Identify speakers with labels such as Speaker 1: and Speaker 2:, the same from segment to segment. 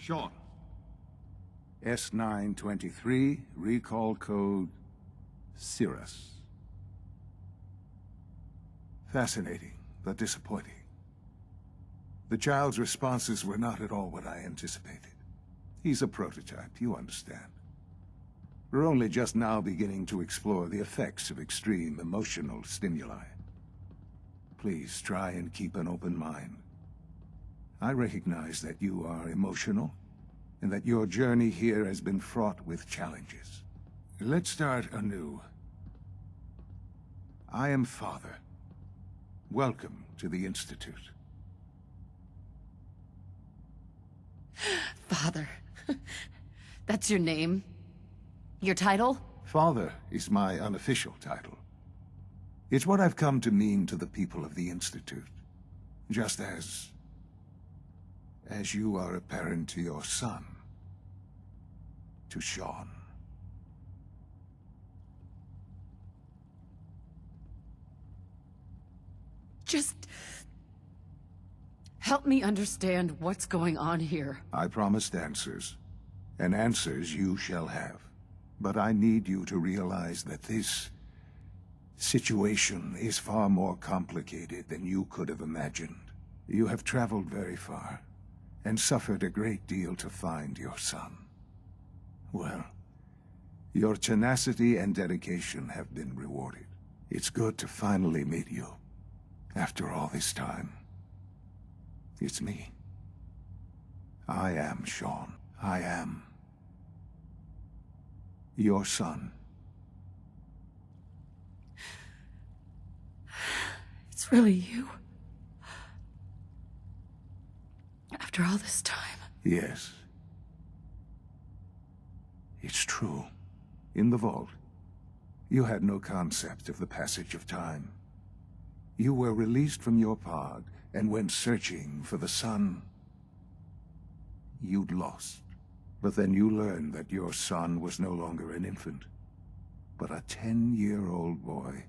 Speaker 1: Shaun.
Speaker 2: S923, recall code Cirrus. Fascinating, but disappointing. The child's responses were not at all what I anticipated. He's a prototype, you understand. We're only just now beginning to explore the effects of extreme emotional stimuli. Please try and keep an open mind. I recognize that you are emotional, and that your journey here has been fraught with challenges. Let's start anew. I am Father. Welcome to the Institute.
Speaker 3: Father. That's your name? Your title?
Speaker 2: Father is my unofficial title. It's what I've come to mean to the people of the Institute. Just as you are a parent to your son. To Shaun.
Speaker 3: Just help me understand what's going on here.
Speaker 2: I promised answers, and answers you shall have. But I need you to realize that this situation is far more complicated than you could have imagined. You have traveled very far, and suffered a great deal to find your son. Well, your tenacity and dedication have been rewarded. It's good to finally meet you, after all this time. It's me. I am Shaun. I am your son.
Speaker 3: It's really you. After all this time.
Speaker 2: Yes. It's true. In the Vault, you had no concept of the passage of time. You were released from your pod and went searching for the son you'd lost. But then you learned that your son was no longer an infant, but a 10-year-old boy.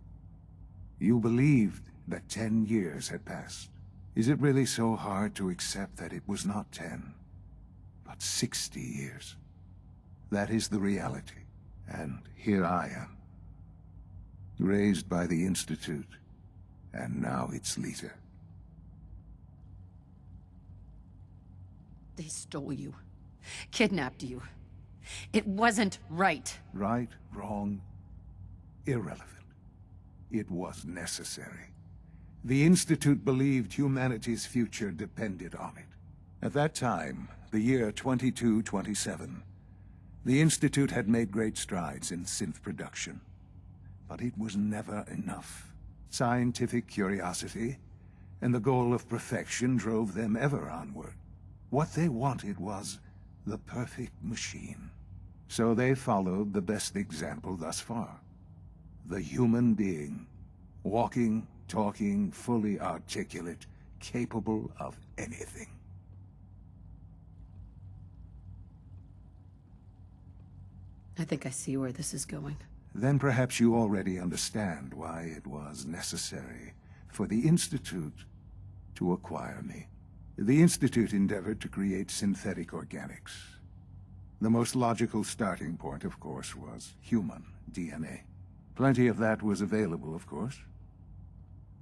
Speaker 2: You believed that 10 years had passed. Is it really so hard to accept that it was not 10, but 60 years? That is the reality, and here I am, raised by the Institute, and now its leader.
Speaker 3: They stole you. Kidnapped you. It wasn't right.
Speaker 2: Right, wrong, irrelevant. It was necessary. The Institute believed humanity's future depended on it. At that time, the year 2227, the Institute had made great strides in synth production. But it was never enough. Scientific curiosity and the goal of perfection drove them ever onward. What they wanted was the perfect machine. So they followed the best example thus far. The human being. Walking, talking, fully articulate, capable of anything.
Speaker 3: I think I see where this is going.
Speaker 2: Then perhaps you already understand why it was necessary for the Institute to acquire me. The Institute endeavored to create synthetic organics. The most logical starting point, of course, was human DNA. Plenty of that was available, of course.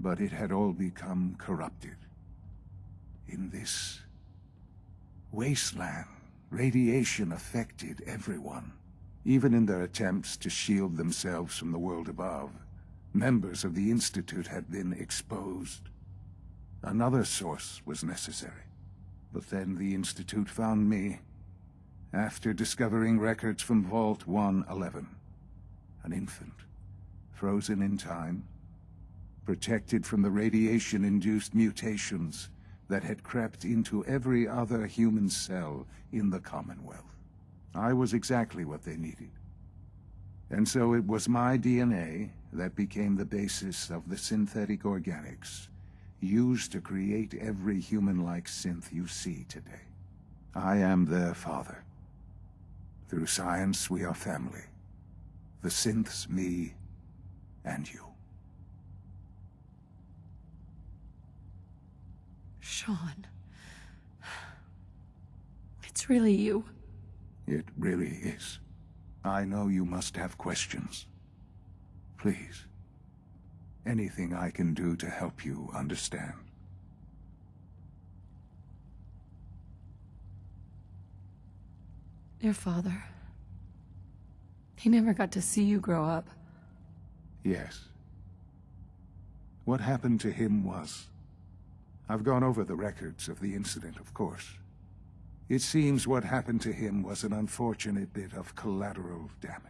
Speaker 2: But it had all become corrupted. In this wasteland, radiation affected everyone. Even in their attempts to shield themselves from the world above, members of the Institute had been exposed. Another source was necessary. But then the Institute found me, after discovering records from Vault 111. An infant, frozen in time, protected from the radiation-induced mutations that had crept into every other human cell in the Commonwealth. I was exactly what they needed. And so it was my DNA that became the basis of the synthetic organics used to create every human-like synth you see today. I am their father. Through science, we are family. The synths, me, and you.
Speaker 3: Shaun. It's It's really you.
Speaker 2: It really is. I know you must have questions. Please. Anything I can do to help you understand.
Speaker 3: Your father. He never got to see you grow up.
Speaker 2: Yes. What happened to him was... I've gone over the records of the incident, of course. It seems what happened to him was an unfortunate bit of collateral damage.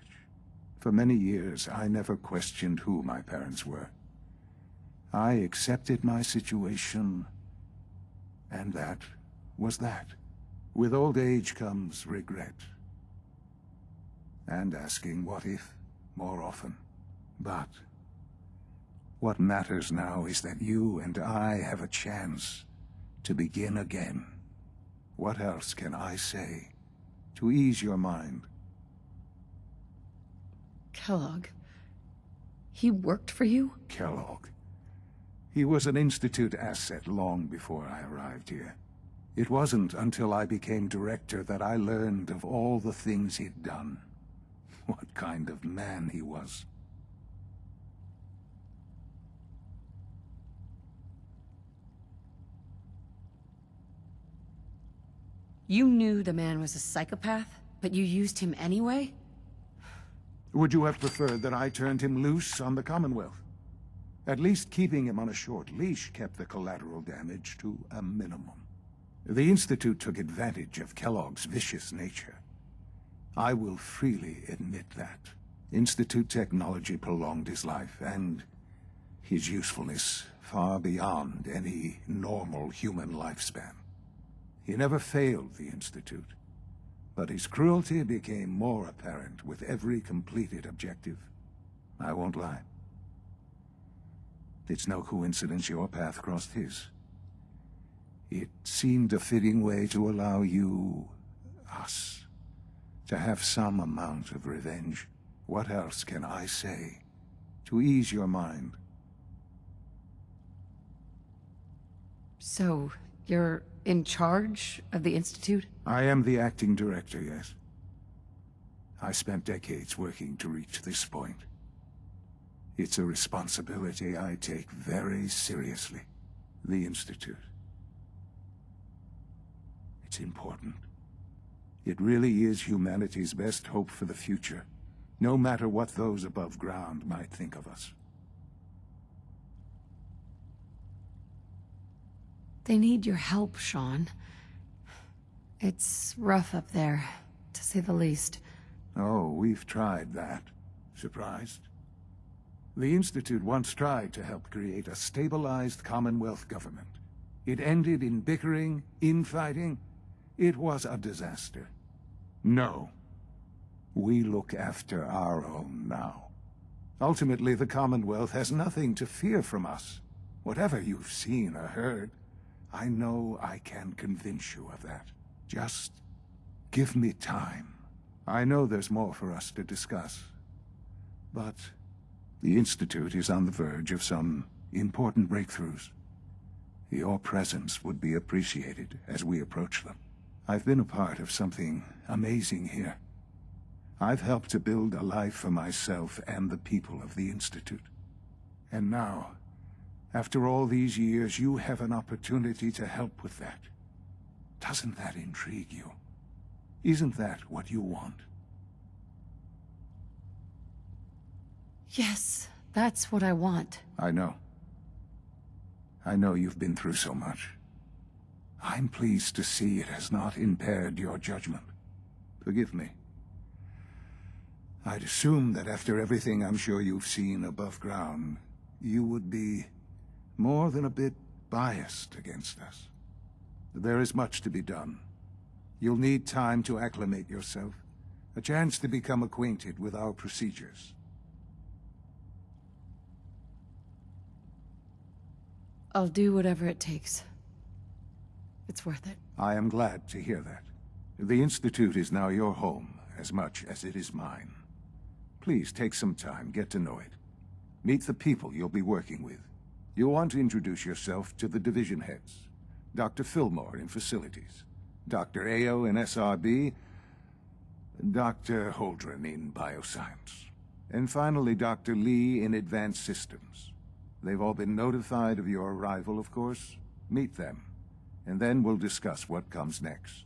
Speaker 2: For many years, I never questioned who my parents were. I accepted my situation, and that was that. With old age comes regret. And asking what if more often. But what matters now is that you and I have a chance to begin again. What else can I say to ease your mind?
Speaker 3: Kellogg. He worked for you?
Speaker 2: Kellogg. He was an Institute asset long before I arrived here. It wasn't until I became director that I learned of all the things he'd done. What kind of man he was.
Speaker 3: You knew the man was a psychopath, but you used him anyway?
Speaker 2: Would you have preferred that I turned him loose on the Commonwealth? At least keeping him on a short leash kept the collateral damage to a minimum. The Institute took advantage of Kellogg's vicious nature. I will freely admit that. Institute technology prolonged his life, and his usefulness far beyond any normal human lifespan. He never failed the Institute, but his cruelty became more apparent with every completed objective. I won't lie. It's no coincidence your path crossed his. It seemed a fitting way to allow you, us, to have some amount of revenge. What else can I say to ease your mind?
Speaker 3: So, you're in charge of the Institute?
Speaker 2: I am the acting director, yes. I spent decades working to reach this point. It's a responsibility I take very seriously. The Institute. It's important. It really is humanity's best hope for the future, no matter what those above ground might think of us.
Speaker 3: They need your help, Shaun. It's rough up there, to say the least.
Speaker 2: Oh, we've tried that. Surprised? The Institute once tried to help create a stabilized Commonwealth government. It ended in bickering, infighting. It was a disaster. No. We look after our own now. Ultimately, the Commonwealth has nothing to fear from us. Whatever you've seen or heard, I know I can convince you of that. Just give me time. I know there's more for us to discuss. But the Institute is on the verge of some important breakthroughs. Your presence would be appreciated as we approach them. I've been a part of something amazing here. I've helped to build a life for myself and the people of the Institute. And now, after all these years, you have an opportunity to help with that. Doesn't that intrigue you? Isn't that what you want?
Speaker 3: Yes, that's what I want.
Speaker 2: I know. I know you've been through so much. I'm pleased to see it has not impaired your judgment. Forgive me. I'd assume that after everything I'm sure you've seen above ground, you would be more than a bit biased against us. There is much to be done. You'll need time to acclimate yourself, a chance to become acquainted with our procedures.
Speaker 3: I'll do whatever it takes. It's worth it.
Speaker 2: I am glad to hear that. The Institute is now your home, as much as it is mine. Please take some time, get to know it. Meet the people you'll be working with. You'll want to introduce yourself to the division heads. Dr. Fillmore in facilities. Dr. Ao in SRB, Dr. Holdren in Bioscience, and finally Dr. Lee in Advanced Systems. They've all been notified of your arrival, of course. Meet them, and then we'll discuss what comes next.